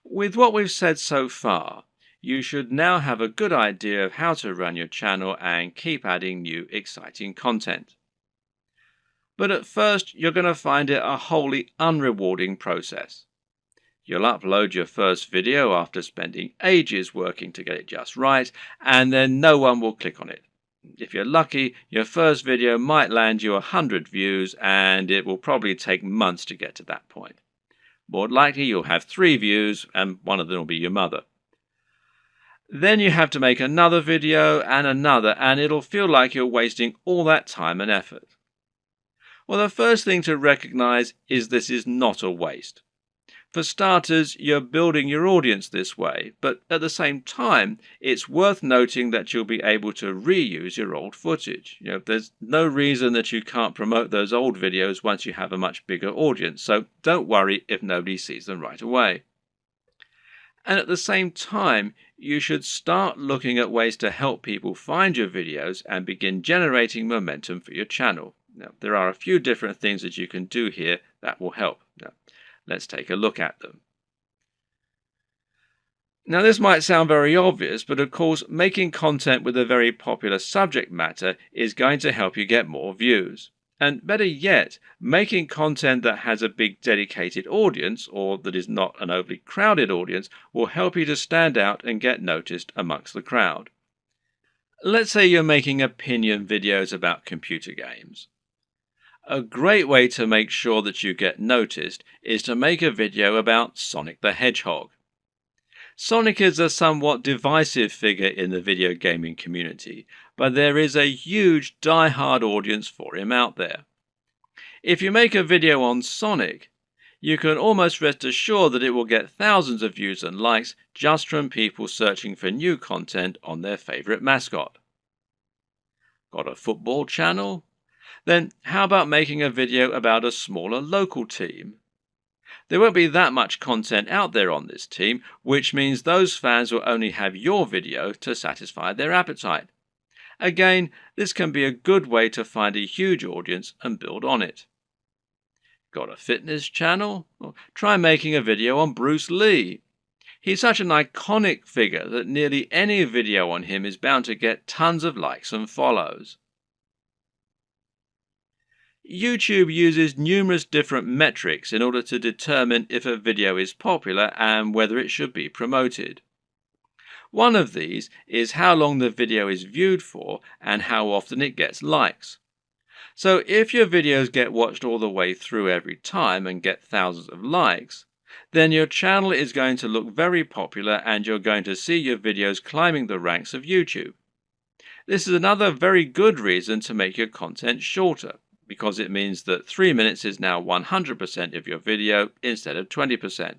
With what we've said so far, you should now have a good idea of how to run your channel and keep adding new exciting content. But at first, you're going to find it a wholly unrewarding process. You'll upload your first video after spending ages working to get it just right, and then no one will click on it. If you're lucky, your first video might land you 100 views, and it will probably take months to get to that point. More likely, you'll have 3 views, and one of them will be your mother. Then you have to make another video and another, and it'll feel like you're wasting all that time and effort. Well, the first thing to recognize is this is not a waste. For starters, you're building your audience this way, but at the same time, it's worth noting that you'll be able to reuse your old footage. There's no reason that you can't promote those old videos once you have a much bigger audience, so don't worry if nobody sees them right away. And at the same time, you should start looking at ways to help people find your videos and begin generating momentum for your channel. Now, there are a few different things that you can do here that will help. Now, let's take a look at them. Now, this might sound very obvious, but of course, making content with a very popular subject matter is going to help you get more views. And better yet, making content that has a big dedicated audience, or that is not an overly crowded audience, will help you to stand out and get noticed amongst the crowd. Let's say you're making opinion videos about computer games. A great way to make sure that you get noticed is to make a video about Sonic the Hedgehog. Sonic is a somewhat divisive figure in the video gaming community, but there is a huge die-hard audience for him out there. If you make a video on Sonic, you can almost rest assured that it will get thousands of views and likes just from people searching for new content on their favorite mascot. Got a football channel? Then how about making a video about a smaller local team? There won't be that much content out there on this team, which means those fans will only have your video to satisfy their appetite. Again, this can be a good way to find a huge audience and build on it. Got a fitness channel? Well, try making a video on Bruce Lee. He's such an iconic figure that nearly any video on him is bound to get tons of likes and follows. YouTube uses numerous different metrics in order to determine if a video is popular and whether it should be promoted. One of these is how long the video is viewed for and how often it gets likes. So if your videos get watched all the way through every time and get thousands of likes, then your channel is going to look very popular and you're going to see your videos climbing the ranks of YouTube. This is another very good reason to make your content shorter, because it means that 3 minutes is now 100% of your video instead of 20%.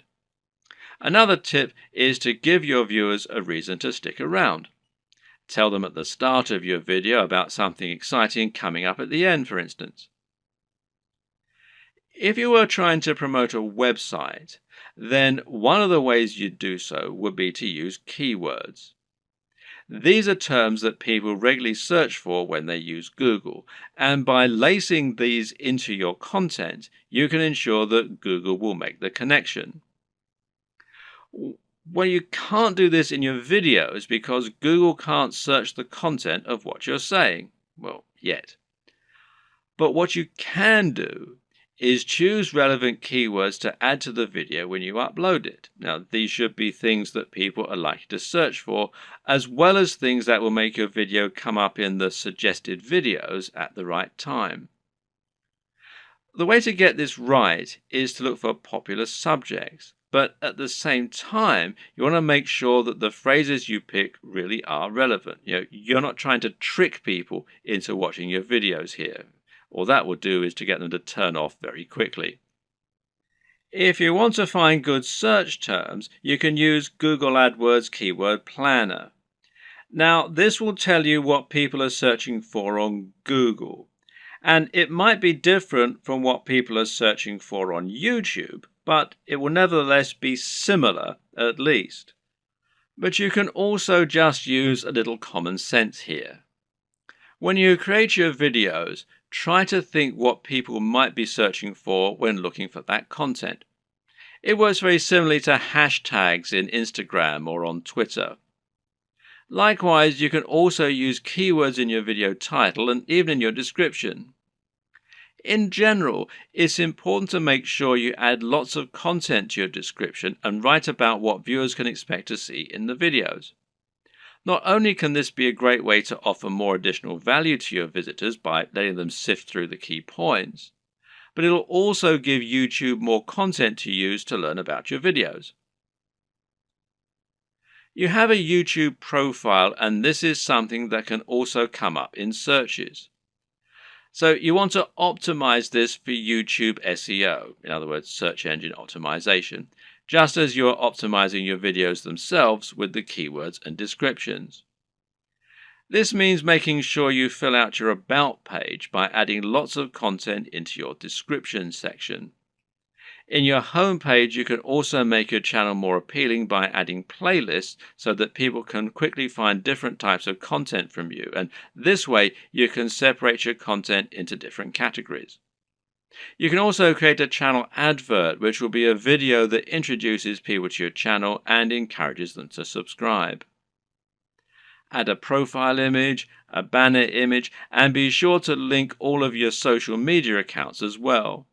Another tip is to give your viewers a reason to stick around. Tell them at the start of your video about something exciting coming up at the end, for instance. If you were trying to promote a website, then one of the ways you'd do so would be to use keywords. These are terms that people regularly search for when they use Google, and by lacing these into your content, you can ensure that Google will make the connection. Well, you can't do this in your videos because Google can't search the content of what you're saying. Well, yet. But what you can do is choose relevant keywords to add to the video when you upload it. Now, these should be things that people are likely to search for, as well as things that will make your video come up in the suggested videos at the right time. The way to get this right is to look for popular subjects, but at the same time, you want to make sure that the phrases you pick really are relevant. You're not trying to trick people into watching your videos here. All that will do is to get them to turn off very quickly. If you want to find good search terms, you can use Google AdWords Keyword Planner. Now, this will tell you what people are searching for on Google, and it might be different from what people are searching for on YouTube, but it will nevertheless be similar at least. But you can also just use a little common sense here. When you create your videos, try to think what people might be searching for when looking for that content. It works very similarly to hashtags in Instagram or on Twitter. Likewise, you can also use keywords in your video title and even in your description. In general, it's important to make sure you add lots of content to your description and write about what viewers can expect to see in the videos. Not only can this be a great way to offer more additional value to your visitors by letting them sift through the key points, but it'll also give YouTube more content to use to learn about your videos. You have a YouTube profile, and this is something that can also come up in searches. So you want to optimize this for YouTube SEO, in other words, search engine optimization, just as you're optimizing your videos themselves with the keywords and descriptions. This means making sure you fill out your About page by adding lots of content into your description section. In your home page, you can also make your channel more appealing by adding playlists so that people can quickly find different types of content from you, and this way you can separate your content into different categories. You can also create a channel advert, which will be a video that introduces people to your channel and encourages them to subscribe. Add a profile image, a banner image, and be sure to link all of your social media accounts as well.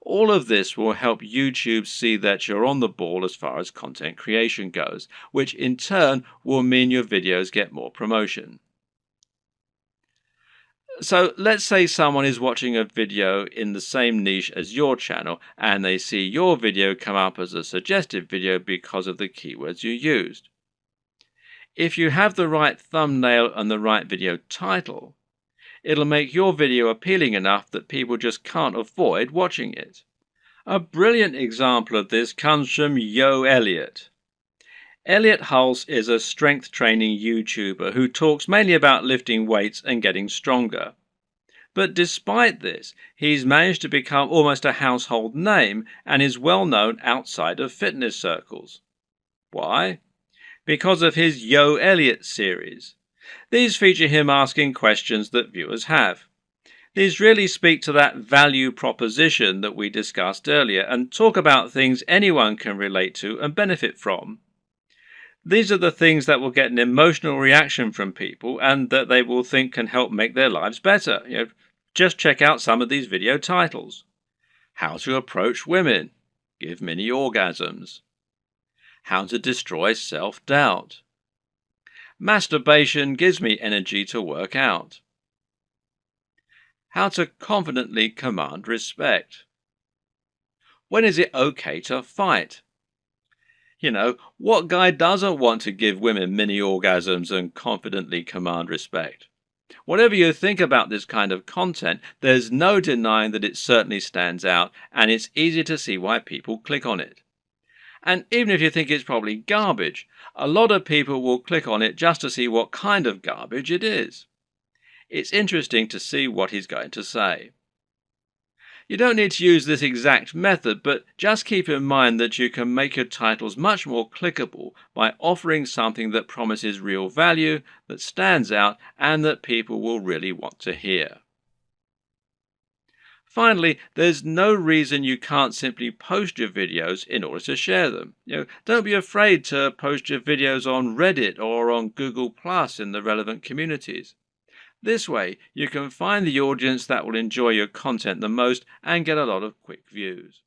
All of this will help YouTube see that you're on the ball as far as content creation goes, which in turn will mean your videos get more promotion. So let's say someone is watching a video in the same niche as your channel and they see your video come up as a suggested video because of the keywords you used. If you have the right thumbnail and the right video title, it'll make your video appealing enough that people just can't avoid watching it. A brilliant example of this comes from Yo Elliott. Elliott Hulse is a strength training YouTuber who talks mainly about lifting weights and getting stronger. But despite this, he's managed to become almost a household name and is well known outside of fitness circles. Why? Because of his Yo Elliott series. These feature him asking questions that viewers have. These really speak to that value proposition that we discussed earlier and talk about things anyone can relate to and benefit from. These are the things that will get an emotional reaction from people and that they will think can help make their lives better. Just check out some of these video titles. How to approach women. Give mini orgasms. How to destroy self-doubt. Masturbation gives me energy to work out. How to confidently command respect. When is it okay to fight? What guy doesn't want to give women mini orgasms and confidently command respect? Whatever you think about this kind of content, there's no denying that it certainly stands out, and it's easy to see why people click on it. And even if you think it's probably garbage, a lot of people will click on it just to see what kind of garbage it is. It's interesting to see what he's going to say. You don't need to use this exact method, but just keep in mind that you can make your titles much more clickable by offering something that promises real value, that stands out, and that people will really want to hear. Finally, there's no reason you can't simply post your videos in order to share them. Don't be afraid to post your videos on Reddit or on Google Plus in the relevant communities. This way, you can find the audience that will enjoy your content the most and get a lot of quick views.